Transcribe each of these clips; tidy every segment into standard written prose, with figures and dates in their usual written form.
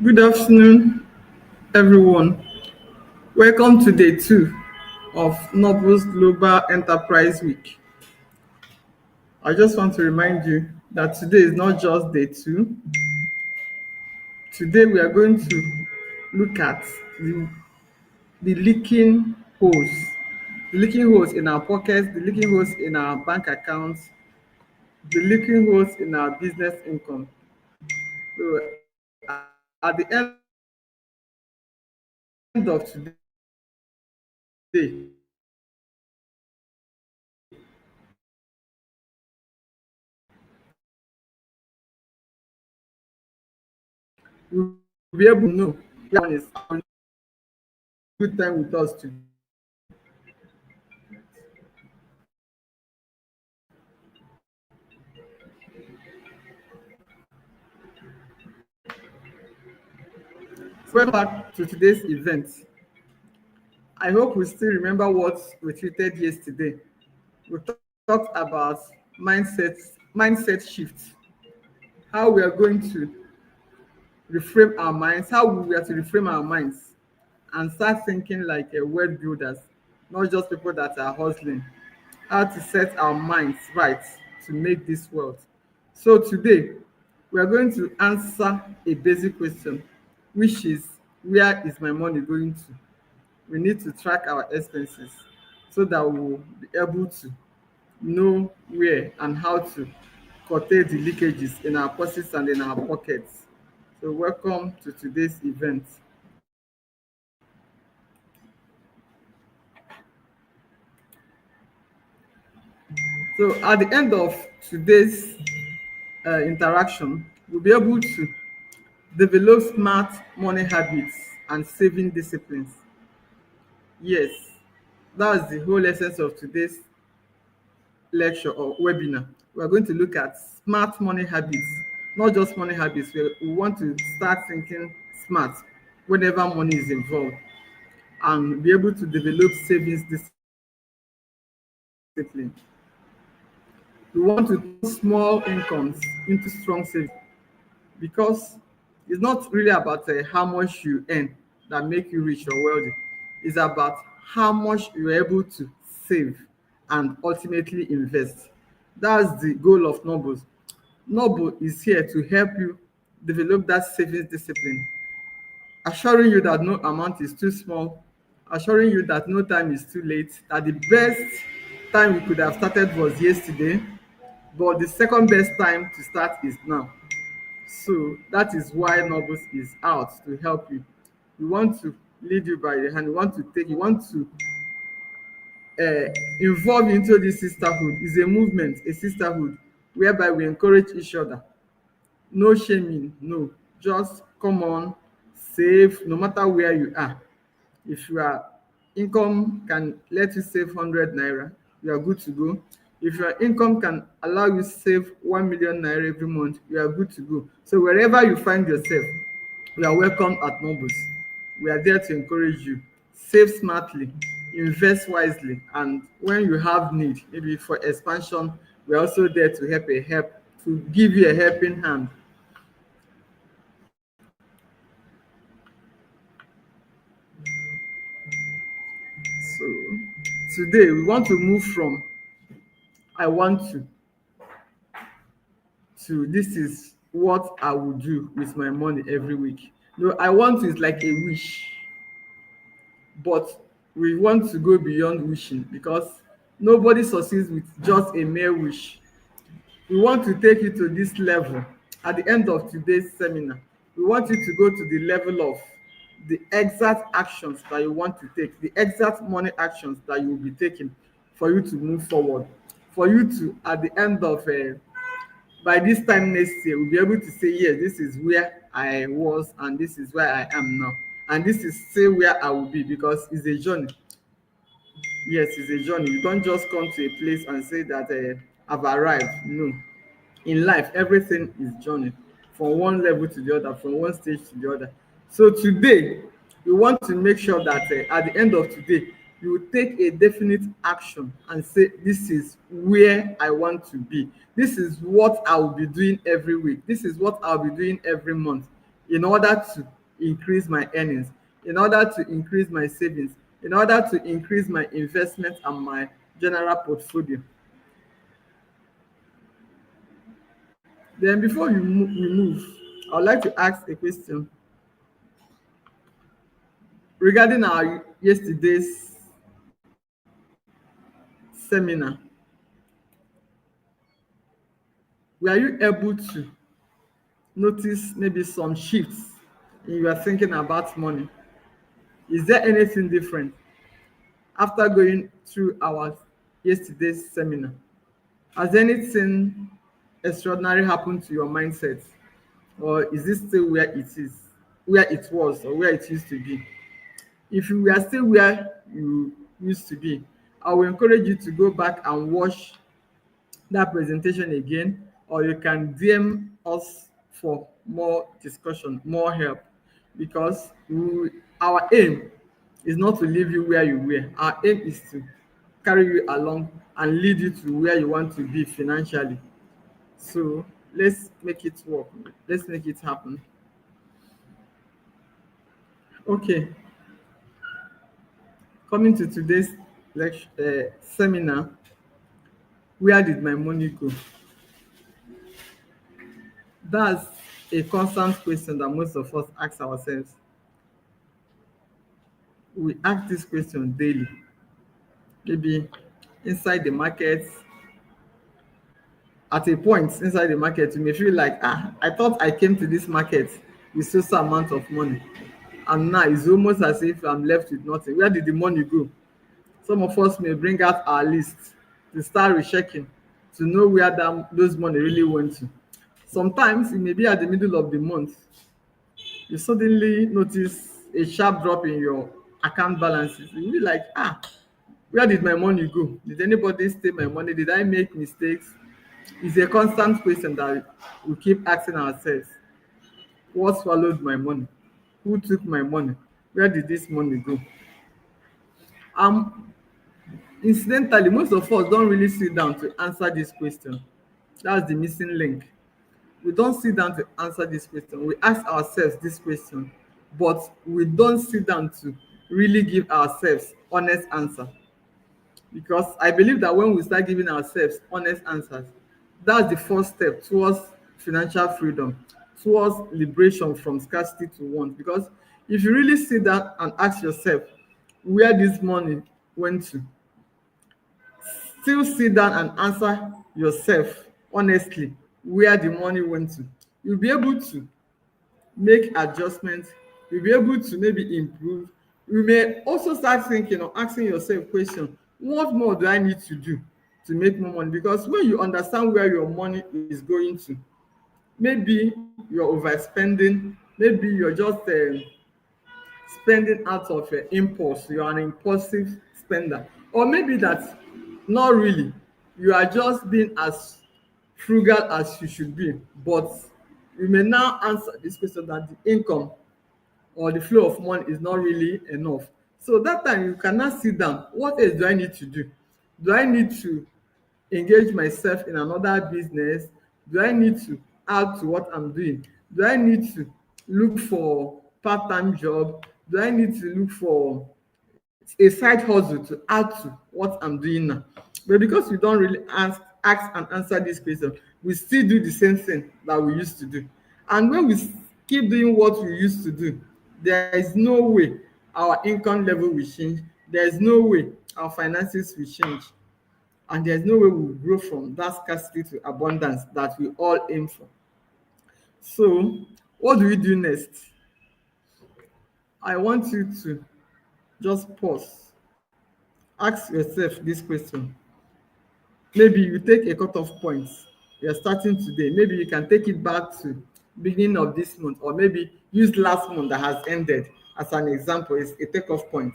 Good afternoon, everyone. Welcome to day two of Nobles Global Enterprise Week. I just want to remind you that today is not just day two. Today we are going to look at the, the leaking holes, the leaking holes in our pockets, the leaking holes in our bank accounts, the leaking holes in our business income. So at the end of today, we'll be able to know where one is good time with us today. So welcome back to today's event. I hope we still remember what we treated yesterday. We talked about mindset shift, how we are going to reframe our minds, how we are to reframe our minds and start thinking like a world builders, not just people that are hustling. How to set our minds right to make this world. So today we are going to answer a basic question, which is where is my money going to? We need to track our expenses so that we will be able to know where and how to curtail the leakages in our purses and in our pockets. So welcome to today's event. So at the end of today's interaction, we'll be able to develop smart money habits and saving disciplines. Yes, that's the whole essence of today's lecture or webinar. We're going to look at smart money habits, not just money habits. We want to start thinking smart whenever money is involved and be able to develop savings discipline. We want to turn small incomes into strong savings because it's not really about how much you earn that make you rich or wealthy. It's about how much you're able to save and ultimately invest. That's the goal of Nobles. Noble is here to help you develop that savings discipline, assuring you that no amount is too small, assuring you that no time is too late, that the best time we could have started was yesterday, but the second best time to start is now. So that is why Novus is out to help you. We want to lead you by the hand. We want to involve you into this sisterhood. It's a movement, a sisterhood, whereby we encourage each other. No shaming, no. Just come on, save, no matter where you are. If your income can let you save 100 naira, you are good to go. If your income can allow you save 1 million naira every month, you are good to go. So wherever you find yourself, you are welcome at Nobles. We are there to encourage you. Save smartly, invest wisely, and when you have need, maybe for expansion, we're also there to to give you a helping hand. So today we want to move from I want to this is what I will do with my money every week. No, I want is like a wish, but we want to go beyond wishing because nobody succeeds with just a mere wish. We want to take you to this level at the end of today's seminar. We want you to go to the level of the exact actions that you want to take, the exact money actions that you will be taking for you to move forward, for you to, at the end of by this time next year, we'll be able to say, yes, this is where I was and this is where I am now. And this is still where I will be because it's a journey. Yes, it's a journey. You don't just come to a place and say that I've arrived. No. In life, everything is journey from one level to the other, from one stage to the other. So today, we want to make sure that at the end of today, you will take a definite action and say, this is where I want to be. This is what I will be doing every week. This is what I'll be doing every month. in order to increase my earnings, in order to increase my savings, in order to increase my investment and my general portfolio. Then before we move, I would like to ask a question regarding our yesterday's seminar. Were you able to notice maybe some shifts in your thinking about money? Is there anything different after going through our yesterday's seminar? Has anything extraordinary happened to your mindset? Or is it still where it is, where it was, or where it used to be? If you were still where you used to be, I will encourage you to go back and watch that presentation again, or you can DM us for more discussion, more help, because our aim is not to leave you where you were. Our aim is to carry you along and lead you to where you want to be financially. So let's make it work. Let's make it happen. Okay, coming to today's lecture, seminar, where did my money go? That's a constant question that most of us ask ourselves. We ask this question daily. Maybe inside the market, at a point inside the market, you may feel like, I thought I came to this market with so amount of money, and now it's almost as if I'm left with nothing. Where did the money go? Some of us may bring out our list to start rechecking to know where those money really went to. Sometimes it may be at the middle of the month, you suddenly notice a sharp drop in your account balances. You'll be like, where did my money go? Did anybody steal my money? Did I make mistakes? It's a constant question that we keep asking ourselves. What swallowed my money? Who took my money? Where did this money go? Um, Incidentally, most of us don't really sit down to answer this question. That's the missing link. We don't sit down to answer this question. We ask ourselves this question, but we don't sit down to really give ourselves honest answer. Because I believe that when we start giving ourselves honest answers, that's the first step towards financial freedom, towards liberation from scarcity to want. Because if you really sit down and ask yourself where this money went to, still sit down and answer yourself honestly where the money went to, you'll be able to make adjustments, you'll be able to maybe improve. You may also start thinking or asking yourself question, what more do I need to do to make more money? Because when you understand where your money is going to, maybe you're overspending, maybe you're just spending out of impulse, you are an impulsive spender, or maybe that not really, you are just being as frugal as you should be. But you may now answer this question that the income or the flow of money is not really enough. So that time you cannot sit down, what else do I need to do? Do I need to engage myself in another business? Do I need to add to what I'm doing? Do I need to look for part-time job? Do I need to look for a side hustle to add to what I'm doing now? But because we don't really ask and answer this question, we still do the same thing that we used to do. And when we keep doing what we used to do, there is no way our income level will change. There is no way our finances will change. And there's no way we'll grow from that scarcity to abundance that we all aim for. So, what do we do next? I want you to just pause, ask yourself this question. Maybe you take a cutoff point, you're starting today. Maybe you can take it back to beginning of this month, or maybe use last month that has ended as an example. It's a takeoff point.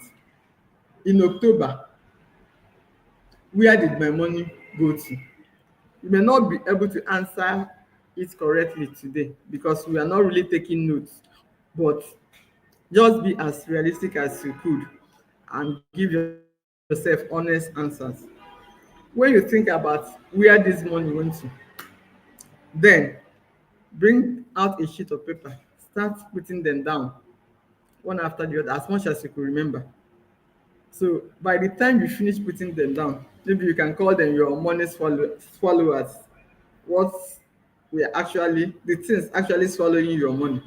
In October, where did my money go to? You may not be able to answer it correctly today because we are not really taking notes, but just be as realistic as you could and give yourself honest answers. When you think about where this money went to, then bring out a sheet of paper, Start putting them down one after the other as much as you could remember. So by the time you finish putting them down, maybe you can call them your money swallowers. What we are actually the things actually swallowing your money.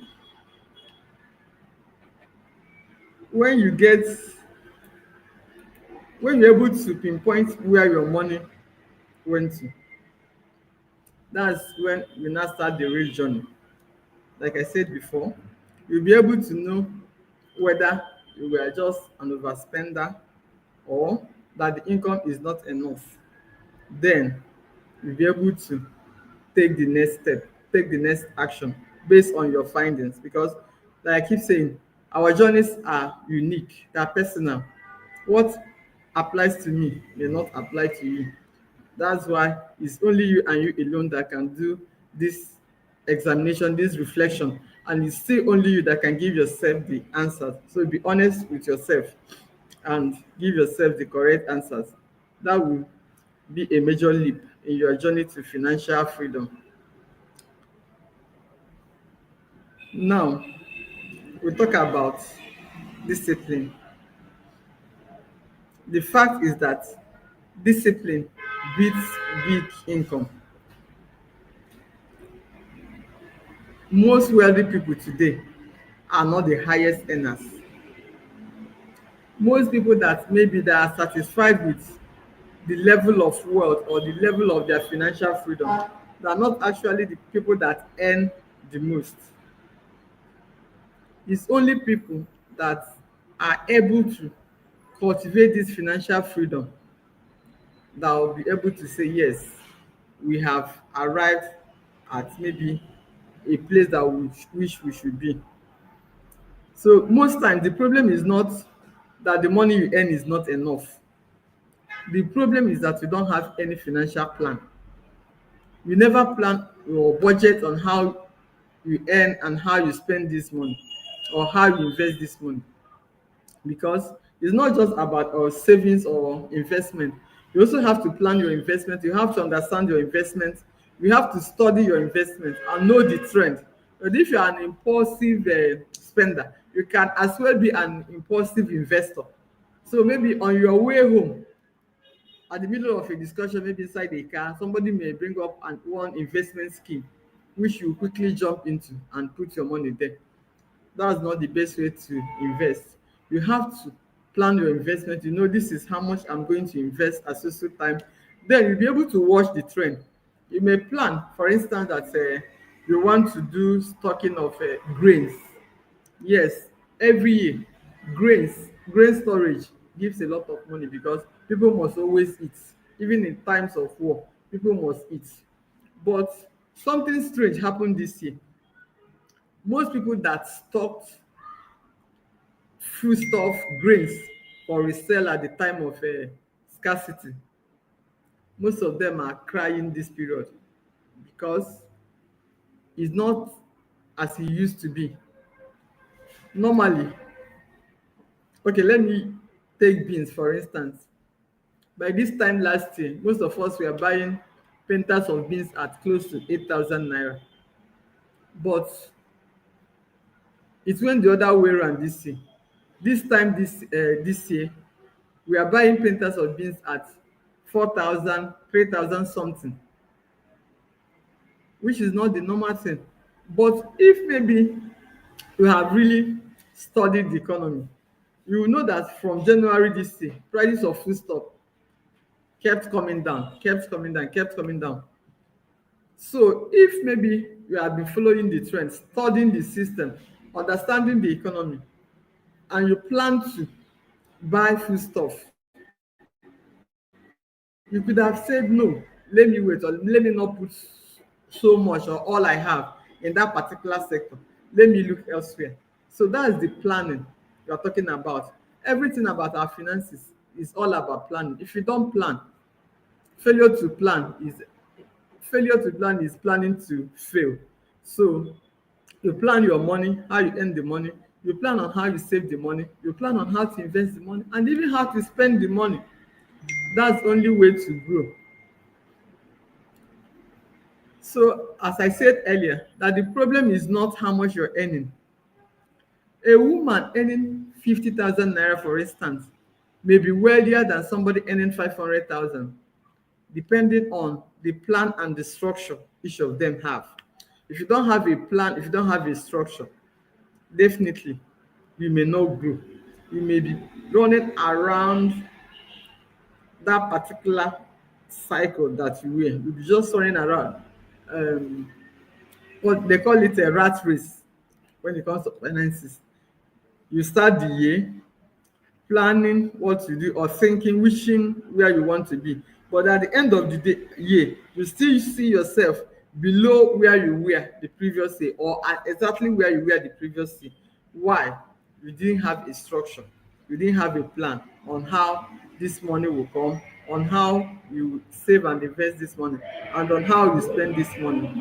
When you get when you're able to pinpoint where your money went to, that's when you now start the real journey. Like I said before, you'll be able to know whether you were just an overspender or that the income is not enough. Then you'll be able to take the next step, take the next action based on your findings. Because, like I keep saying, our journeys are unique, they are personal. What applies to me may not apply to you. That's why it's only you and you alone that can do this examination, this reflection, and it's still only you that can give yourself the answers. So be honest with yourself and give yourself the correct answers. That will be a major leap in your journey to financial freedom. Now, we talk about discipline. The fact is that discipline beats big income. Most wealthy people today are not the highest earners. Most people that maybe they are satisfied with the level of wealth or the level of their financial freedom, they are not actually the people that earn the most. It's only people that are able to cultivate this financial freedom that will be able to say, yes, we have arrived at maybe a place that we wish we should be. So most times the problem is not that the money you earn is not enough. The problem is that you don't have any financial plan. You never plan your budget on how you earn and how you spend this money or how you invest this money. Because it's not just about savings or investment. You also have to plan your investment. You have to understand your investment. You have to study your investment and know the trend. But if you are an impulsive spender, you can as well be an impulsive investor. So maybe on your way home, at the middle of a discussion, maybe inside a car, somebody may bring up one investment scheme which you quickly jump into and put your money there. That's not the best way to invest. You have to plan your investment. You know, this is how much I'm going to invest at so time. Then you'll be able to watch the trend. You may plan, for instance, that you want to do stocking of grains. Yes, every year, grain storage gives a lot of money because people must always eat. Even in times of war, people must eat. But something strange happened this year. Most people that stocked foodstuff, grains for resale at the time of scarcity, most of them are crying this period because it's not as it used to be. Normally, okay, let me take beans for instance. By this time last year, most of us were buying pentas of beans at close to 8,000 naira. But it went the other way around this year. This year, we are buying pentas of beans at 4,000, 3,000 something, which is not the normal thing. But if maybe you have really studied the economy, you will know that from January this year, prices of foodstuff kept coming down, kept coming down, kept coming down. So if maybe you have been following the trend, studying the system, understanding the economy, and you plan to buy foodstuff, you could have said no, let me wait, or let me not put so much or all I have in that particular sector. Let me look elsewhere. So that's the planning you're talking about. Everything about our finances is all about planning. If you don't plan, failure to plan is planning to fail. So you plan your money, how you earn the money, you plan on how you save the money, you plan on how to invest the money, and even how to spend the money. That's the only way to grow. So, as I said earlier, that the problem is not how much you're earning. A woman earning 50,000 naira, for instance, may be wealthier than somebody earning 500,000, depending on the plan and the structure each of them have. If you don't have a plan, if you don't have a structure, definitely you may not grow. You may be running around that particular cycle that you were. You'll be just running around. Um, what they call it a rat race when it comes to finances. You start the year planning what to do or thinking, wishing where you want to be. But at the end of the day, year, you still see yourself below where you were the previous year or at exactly where you were the previous year. Why? You didn't have a structure. You didn't have a plan on how this money will come, on how you save and invest this money, and on how you spend this money.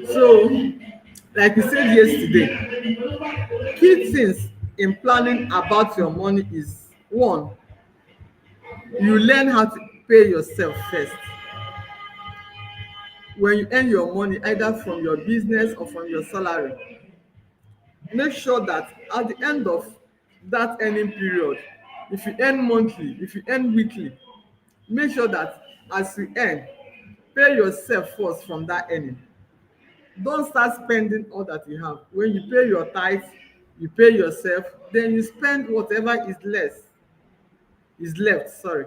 So, like we said yesterday, key things in planning about your money is one, you learn how to pay yourself first. When you earn your money either from your business or from your salary, make sure that at the end of that earning period, if you earn monthly, if you earn weekly, make sure that as you earn, pay yourself first from that earning. Don't start spending all that you have. When you pay your tithe, you pay yourself, then you spend whatever is left, sorry.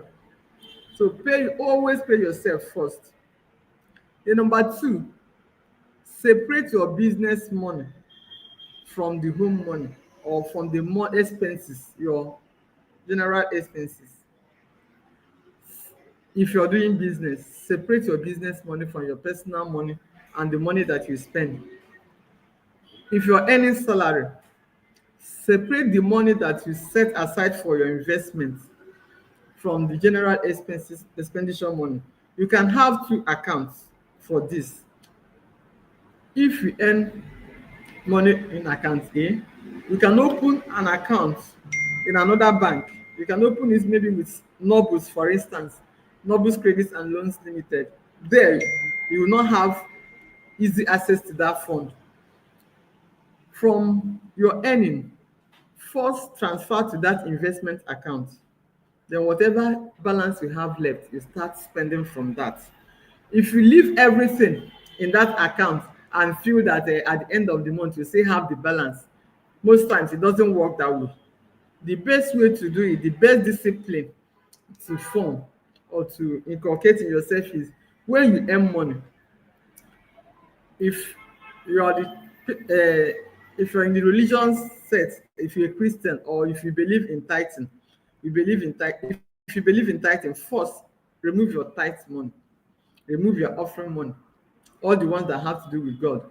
So always pay yourself first. Then number two, separate your business money from the home money or from the more expenses, your general expenses. If you're doing business, separate your business money from your personal money and the money that you spend. If you're earning salary, separate the money that you set aside for your investment from the general expenditure money. You can have two accounts for this. If you earn money in account A, you can open an account in another bank. You can open it maybe with Nobles, for instance, Nobles Credit and Loans Limited. There, you will not have easy access to that fund. From your earning, first transfer to that investment account. Then whatever balance you have left, you start spending from that. If you leave everything in that account and feel that at the end of the month you still have the balance, most times it doesn't work that way. The best way to do it, the best discipline to form or to inculcate in yourself is when you earn money, if you are if you're in the religion set, if you're a Christian or if you believe in tithing, if you believe in tithing, first remove your tithe money, remove your offering money, all the ones that have to do with God.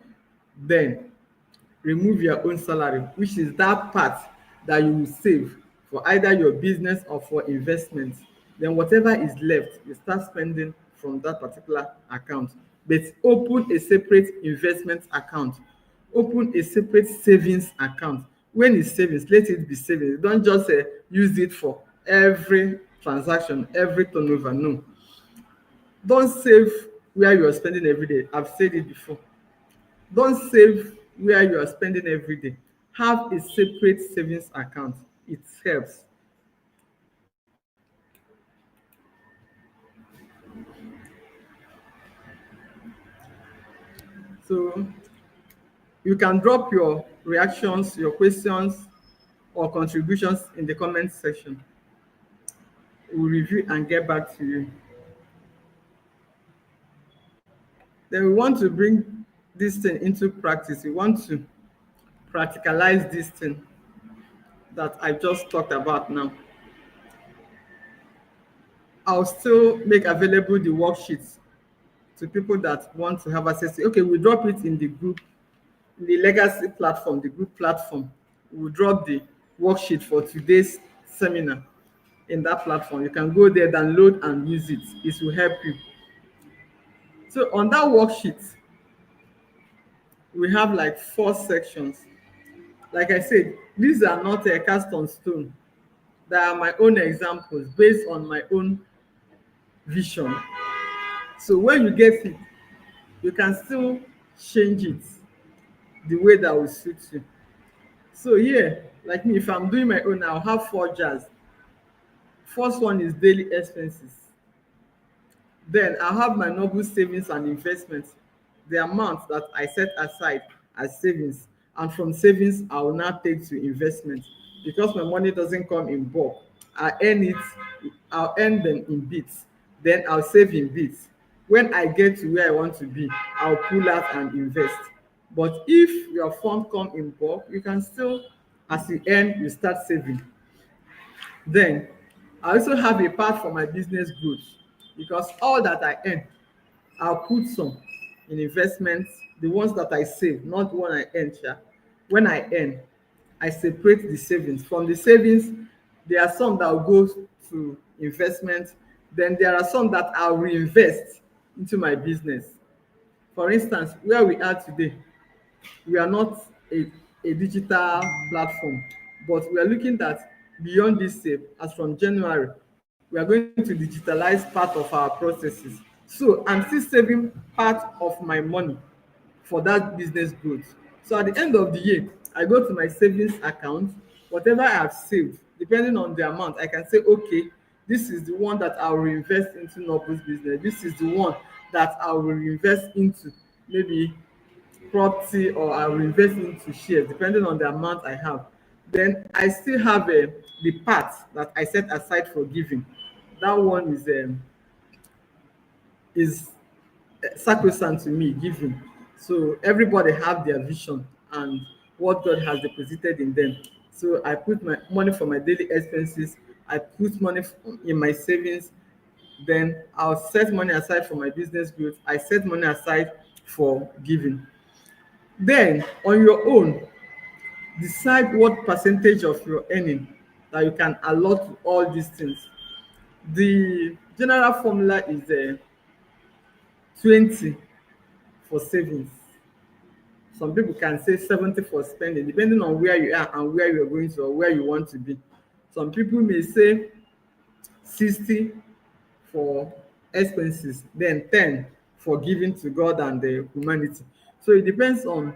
Then remove your own salary, which is that part that you will save for either your business or for investments. Then whatever is left, you start spending from that particular account. But open a separate investment account. Open a separate savings account. When it's savings, let it be savings. Don't just use it for every transaction, every turnover. No. Don't save where you are spending every day. I've said it before. Don't save where you are spending every day. Have a separate savings account. It helps. So you can drop your reactions, your questions, or contributions in the comment section. We'll review and get back to you. Then we want to bring this thing into practice. We want to practicalize this thing that I just talked about now. I'll still make available the worksheets to people that want to have access to. Okay, we drop it in the group, in the legacy platform, the group platform. We'll drop the worksheet for today's seminar in that platform. You can go there, download and use it. It will help you. So on that worksheet, we have like 4 sections. Like I said, these are not a cast on stone. They are my own examples based on my own vision. So when you get it, you can still change it the way that will suit you. So here, like me, if I'm doing my own, I'll have four jars. First one is daily expenses. Then I have my noble savings and investments, the amount that I set aside as savings. And from savings, I will now take to investment. Because my money doesn't come in bulk, I earn it, I'll earn them in bits. Then I'll save in bits. When I get to where I want to be, I'll pull out and invest. But if your fund come in bulk, you can still, as you earn, you start saving. Then I also have a part for my business growth, because all that I earn, I'll put some in investments, the ones that I save, not the one I earn. Sha. When I earn, I separate the savings. From the savings, there are some that will go to investment. Then there are some that I'll reinvest into my business. For instance, where we are today, we are not a digital platform, but we are looking at beyond this step. As from January, we are going to digitalize part of our processes. So I'm still saving part of my money for that business growth. So at the end of the year, I go to my savings account, whatever I have saved, depending on the amount, I can say, okay, this is the one that I will reinvest into Noble's business. This is the one that I will reinvest into maybe property, or I will invest into shares depending on the amount I have. Then I still have the part that I set aside for giving. That one is sacrosanct to me, giving. So everybody have their vision and what God has deposited in them. So I put my money for my daily expenses. I put money in my savings. Then I'll set money aside for my business growth. I set money aside for giving. Then on your own, decide what percentage of your earning that you can allot to all these things. The general formula is 20 for savings. Some people can say 70 for spending, depending on where you are and where you're going to or where you want to be. Some people may say 60 for expenses, then 10 for giving to God and the humanity. So it depends on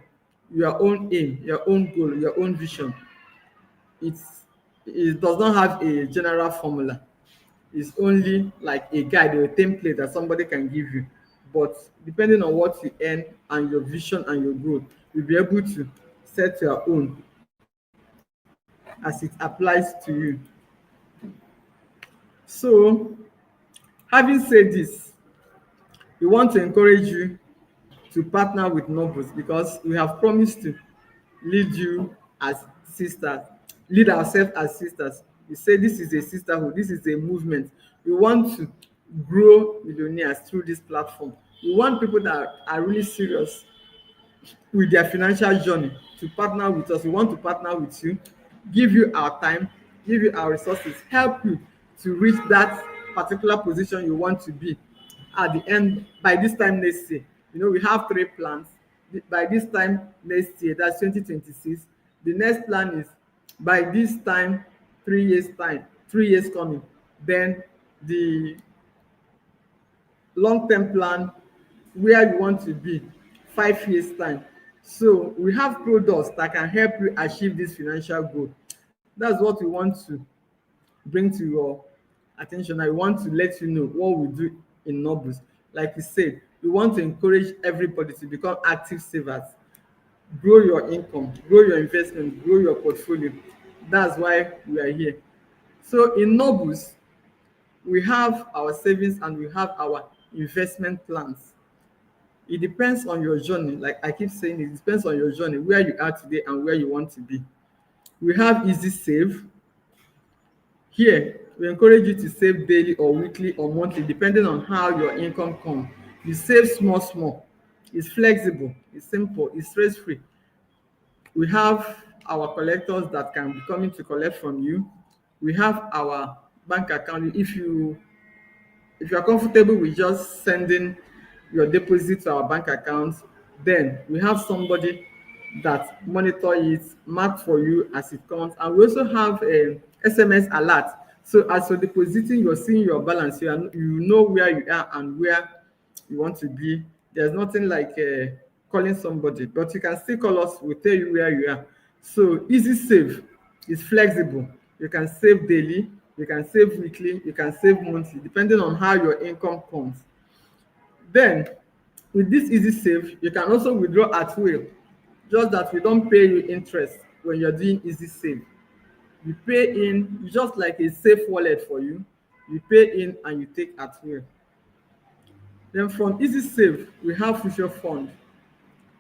your own aim, your own goal, your own vision. It's, it does not have a general formula. It's only like a guide or a template that somebody can give you. But depending on what you earn and your vision and your goal, you'll be able to set your own as it applies to you. So, having said this, we want to encourage you to partner with Novus, because we have promised to lead you as sisters, lead ourselves as sisters. We say this is a sisterhood, this is a movement. We want to grow millionaires through this platform. We want people that are really serious with their financial journey to partner with us. We want to partner with you, give you our time, give you our resources, help you to reach that particular position you want to be at the end by this time next year. You know, we have three plans. By this time next year, that's 2026. The next plan is by this time, 3 years time, 3 years coming. Then the long-term plan, where you want to be 5 years time. So we have products that can help you achieve this financial goal. That's what we want to bring to your attention. I want to let you know what we do in Nobles. Like we said, we want to encourage everybody to become active savers, grow your income, grow your investment, grow your portfolio. That's why we are here. So in Nobles, we have our savings and we have our investment plans. It depends on your journey. Like I keep saying, it depends on your journey, where you are today and where you want to be. We have Easy Save. Here, we encourage you to save daily or weekly or monthly, depending on how your income comes. You save small, small. It's flexible, it's simple, it's stress-free. We have our collectors that can be coming to collect from you. We have our bank account. If you are comfortable with just sending your deposit to our bank account, then we have somebody that monitor it, mark for you as it comes, and we also have a SMS alert. So as you're depositing, you're seeing your balance. You know where you are and where you want to be. There's nothing like calling somebody, but you can still call us. We'll tell you where you are. So easy save is flexible. You can save daily, you can save weekly, you can save monthly, depending on how your income comes. Then with this easy save, you can also withdraw at will. Just that we don't pay you interest when you're doing easy save. You pay in, it's just like a safe wallet for you. You pay in and you take at will. Then from easy save, we have future fund.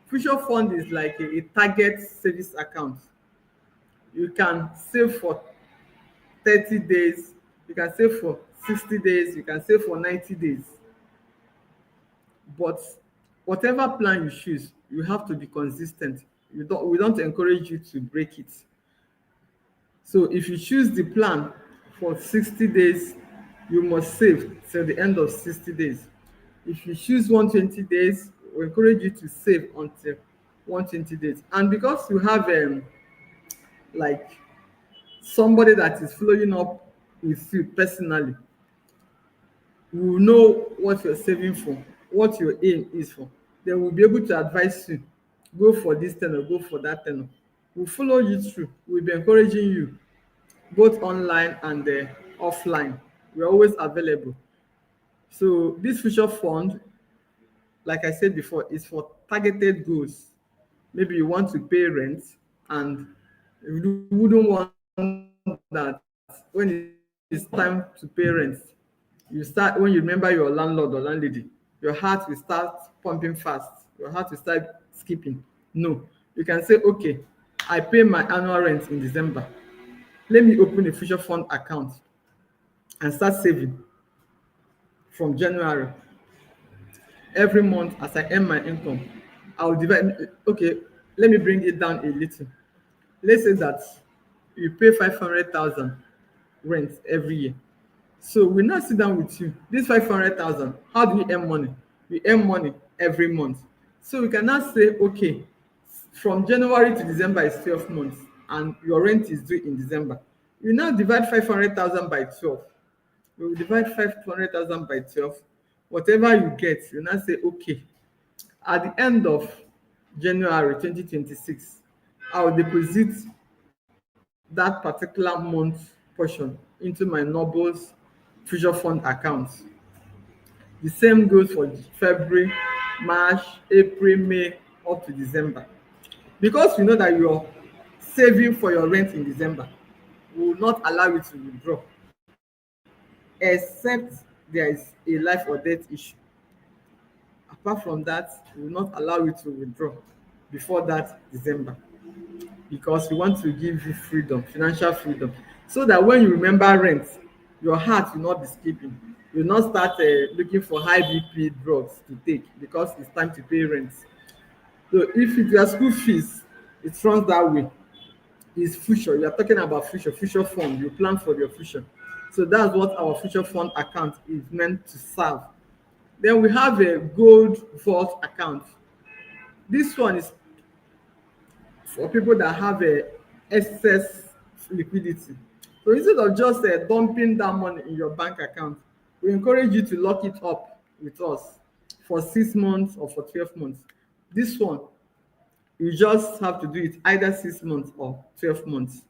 Future fund is like a target savings account. You can save for 30 days, you can save for 60 days, you can save for 90 days. But whatever plan you choose, you have to be consistent. We don't encourage you to break it. So if you choose the plan for 60 days, you must save till the end of 60 days. If you choose 120 days, we encourage you to save until 120 days. And because you have like somebody that is following up with you personally, you will know what you're saving for, what your aim is for. Then we'll be able to advise you, go for this tenor, go for that tenor. We'll follow you through. We'll be encouraging you both online and offline. We're always available. So this future fund, like I said before, is for targeted goals. Maybe you want to pay rent and you wouldn't want that when it's time to pay rent, when you remember your landlord or landlady, your heart will start pumping fast. Your heart will start skipping. No, you can say, okay, I pay my annual rent in December. Let me open a future fund account and start saving from January. Every month as I earn my income, I'll divide. Okay, let me bring it down a little. Let's say that you pay 500,000 rent every year. So we now sit down with you. This 500,000, how do we earn money? We earn money every month. So we can now say, okay, from January to December is 12 months, and your rent is due in December. You now divide 500,000 by 12. We will divide 500,000 by 12. Whatever you get, you now say, okay, at the end of January 2026, I will deposit that particular month portion into my Noble's future fund account. The same goes for February, March, April, May, up to December. Because you know that you're saving for your rent in December, we will not allow you to withdraw, except there is a life or death issue. Apart from that, we will not allow you to withdraw before that December, because we want to give you freedom, financial freedom, so that when you remember rent, your heart will not be skipping. You will not start looking for high BP drugs to take because it's time to pay rent. So if it your school fees, it runs that way. It's future. You are talking about future fund. You plan for your future. So that's what our future fund account is meant to serve. Then we have a gold vault account. This one is for people that have a excess liquidity. So instead of just dumping that money in your bank account, we encourage you to lock it up with us for 6 months or for 12 months. This one, you just have to do it either 6 months or 12 months.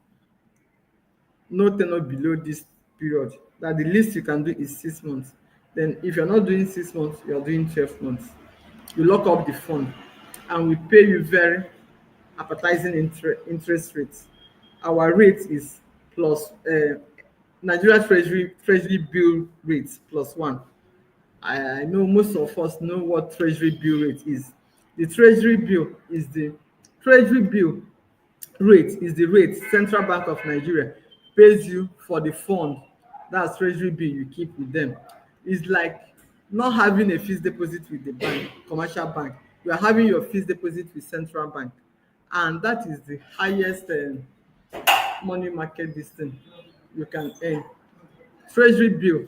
No tenor below this period. That the least you can do is 6 months. Then if you're not doing 6 months, you're doing 12 months. You lock up the fund and we pay you very appetizing interest rates. Our rate is plus Nigeria Treasury bill rates plus one. I know most of us know what Treasury bill rate is. The Treasury bill rate is the rate Central Bank of Nigeria pays you for the fund. That's Treasury bill you keep with them. It's like not having a fixed deposit with the bank, commercial bank. You are having your fixed deposit with Central Bank, and that is the highest money market distance you can earn. Treasury bill,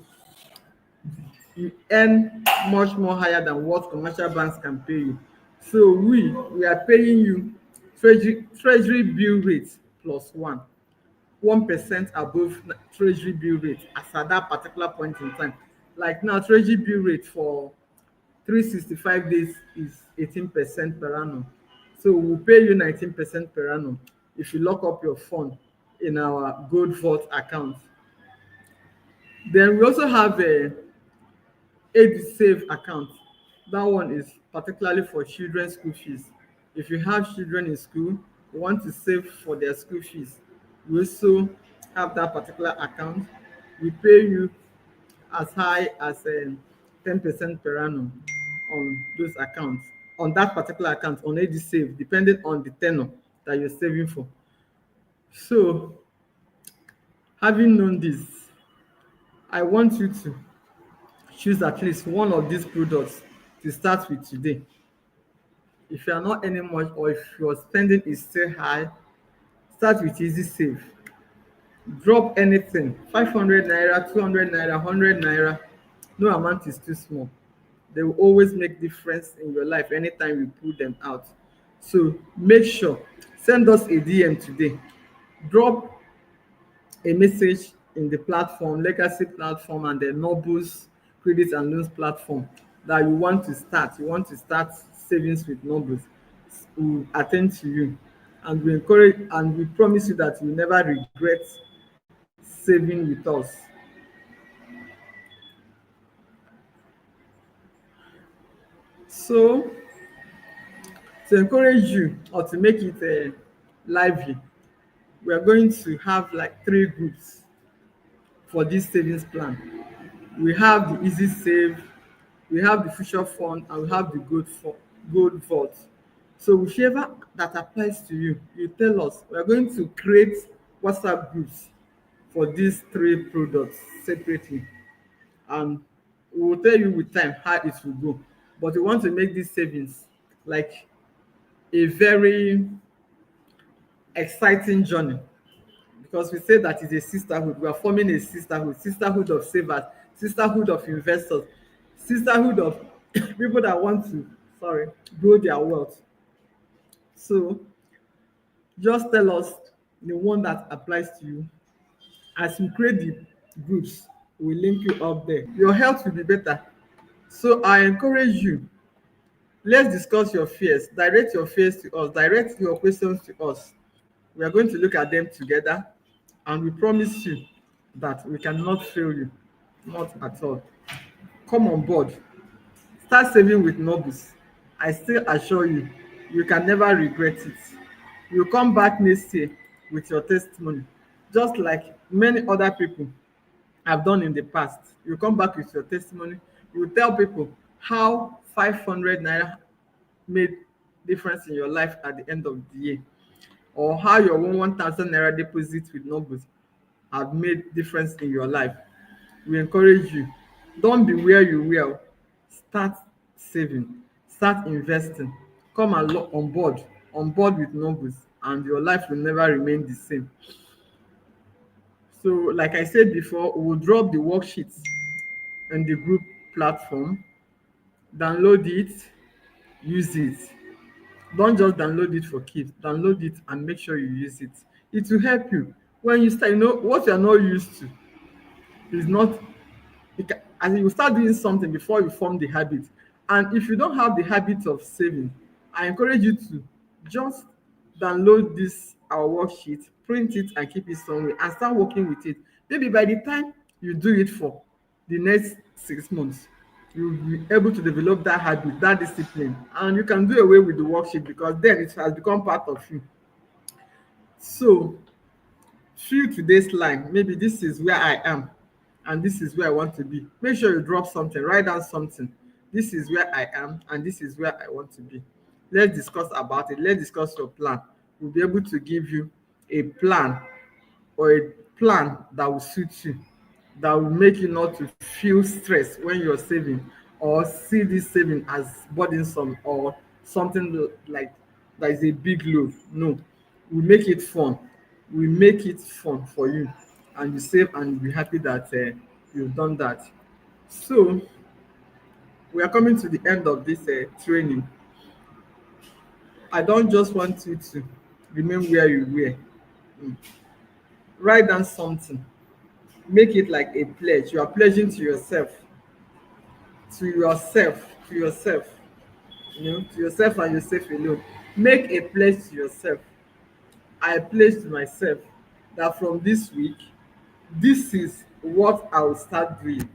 you earn much more higher than what commercial banks can pay you. So we are paying you treasury bill rate plus 1% above treasury bill rate as at that particular point in time. Like now, treasury bill rate for 365 days is 18% per annum. So we'll pay you 19% per annum if you lock up your fund in our gold vault account. Then we also have a save account. That one is particularly for children's school fees. If you have children in school, you want to save for their school fees, we also have that particular account. We pay you as high as 10% per annum on those accounts, on that particular account, on save, depending on the tenor that you're saving for. So, having known this, I want you to choose at least one of these products to start with today. If you are not earning much, or if your spending is still high, start with easy save. Drop anything, 500 naira, 200 naira, 100 naira. No amount is too small. They will always make difference in your life anytime you pull them out. So make sure, send us a DM today. Drop a message in the platform, legacy platform, and the Nobles credit and loans platform, that you want to start. You want to start savings with Nobles. We will attend to you, and we encourage, and we promise you that you will never regret saving with us. So, to encourage you, or to make it lively, we are going to have like three groups for this savings plan. We have the easy save, we have the future fund, and we have the gold vault. So whichever that applies to you, you tell us. We are going to create WhatsApp groups for these three products separately, and we will tell you with time how it will go. But we want to make these savings like a very exciting journey, because we say that it's a sisterhood. We are forming a sisterhood, sisterhood of savers, sisterhood of investors, sisterhood of people that want to, sorry, grow their wealth. So just tell us the one that applies to you. As you create the groups, we link you up there. Your health will be better. So I encourage you, let's discuss your fears. Direct your fears to us. Direct your questions to us. We are going to look at them together, and we promise you that we cannot fail you. Not at all. Come on board. Start saving with Nobis. I still assure you, you can never regret it. You come back next year with your testimony, just like many other people have done in the past. You come back with your testimony. You tell people how 500 naira made difference in your life at the end of the year, or how your 1,000 naira deposit with Nobis have made difference in your life. We encourage you. Don't be where you were. Start saving. Start investing. Come on board with Nobis, and your life will never remain the same. So, like I said before, we'll drop the worksheets in the group platform. Download it, use it. Don't just download it for kids. Download it and make sure you use it. It will help you when you start. You know what you are not used to is not, and you start doing something before you form the habit. And if you don't have the habit of saving, I encourage you to just download this our worksheet, print it, and keep it somewhere, and start working with it. Maybe by the time you do it for the next 6 months, you'll be able to develop that habit, that discipline, and you can do away with the worksheet, because then it has become part of you. So feel today's line. Maybe this is where I am, and this is where I want to be. Make sure you drop something, write down something. This is where I am, and this is where I want to be. Let's discuss about it. Let's discuss your plan. We'll be able to give you a plan, or a plan that will suit you, that will make you not to feel stress when you're saving, or see this saving as burdensome, or something like that is a big load. No, we make it fun. We make it fun for you, and you save, and you'll be happy that you've done that. So we are coming to the end of this training. I don't just want you to remain where you were. Mm. Write down something. Make it like a pledge. You are pledging to yourself, to yourself, to yourself and yourself alone. Make a pledge to yourself. I pledge to myself that from this week, this is what I will start doing.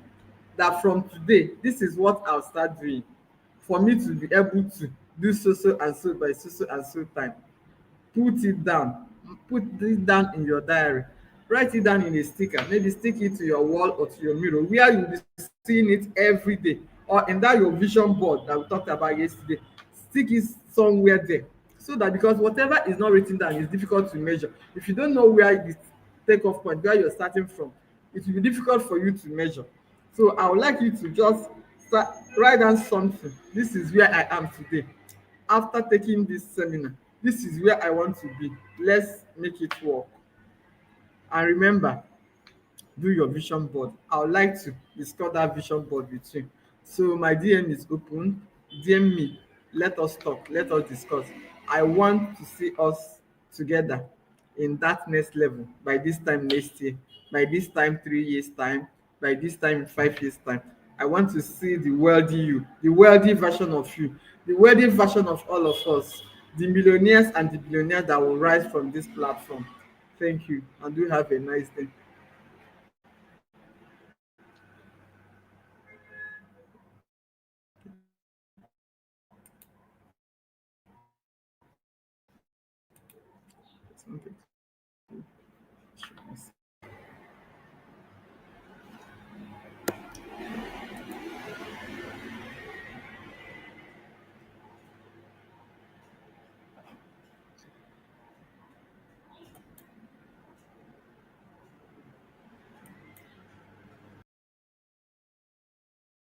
That from today, this is what I'll start doing for me to be able to do so so and so by so so and so time. Put it down. Put it down in your diary. Write it down in a sticker. Maybe stick it to your wall or to your mirror where you'll be seeing it every day, or in that your vision board that we talked about yesterday. Stick it somewhere there, so that, because whatever is not written down is difficult to measure. If you don't know where the takeoff point, where you're starting from, it will be difficult for you to measure. So I would like you to just start, write down something. This is where I am today. After taking this seminar, this is where I want to be. Let's make it work. And remember, do your vision board. I would like to discuss that vision board with you. So my DM is open. DM me. Let us talk. Let us discuss. I want to see us together in that next level by this time next year, by this time 3 years time, by this time 5 years time. I want to see the wealthy you, the wealthy version of you, the wealthy version of all of us, the millionaires and the billionaires that will rise from this platform. Thank you, and do have a nice day. Okay.